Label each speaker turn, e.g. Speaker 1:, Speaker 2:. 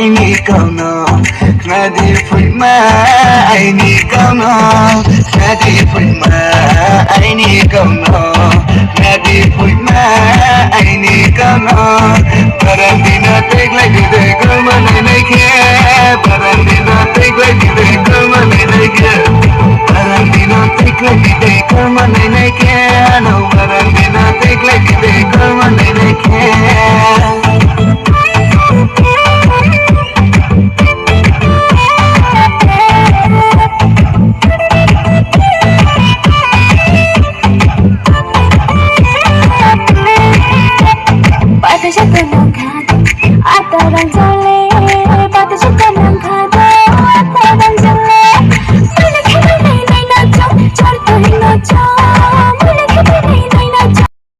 Speaker 1: ni câu nó ngã đi phơi mà ai ni câu nó ngã đi phơi mà ai ni câu nó ngã đi phơi mà ai ni câu nó Barandina take like you take girl man I care Barandina take like you take girl man I care Barandina take like you take girl man I care No Barandina take like you take girl man I care
Speaker 2: Pag-isip ko ng kat at tarang